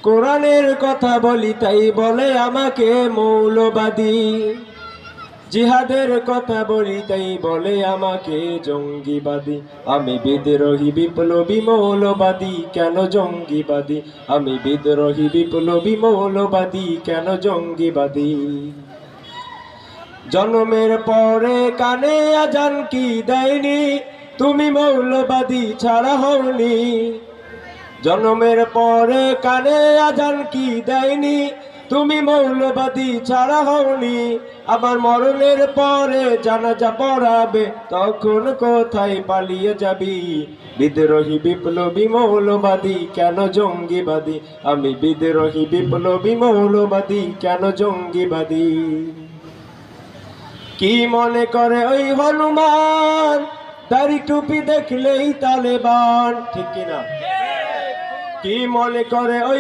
কোরআনের কথা বলি তাই বলে আমাকে মৌলবাদী, জিহাদের কথা বলি তাই বলে আমাকে জঙ্গিবাদী। আমি বিদ্রোহী বিপ্লবী মৌলবাদী, কেন জঙ্গিবাদী? আমি বিদ্রোহী বিপ্লবী মৌলবাদী, কেন জঙ্গিবাদী? জন্মের পরে কানে আজান কি দেয়নি? তুমি মৌলবাদী ছাড়া হওনি। জন্মের পরে কানে আজান কি দেয়নি? তুমি মৌলবাদী ছাড়া হওনি। আবার মরণের পরে জানাজা পড়াবে, তখন কোথায় পালিয়ে যাবি? বিদ্রোহী বিপ্লবী মৌলবাদী, কেন জঙ্গিবাদী? আমি বিদ্রোহী বিপ্লবী মৌলবাদী, কেন জঙ্গিবাদী? কি মনে করে ওই হনুমান, দাড়ি টুপি দেখলেই তালেবান, ঠিক কিনা? কি মনে করে ওই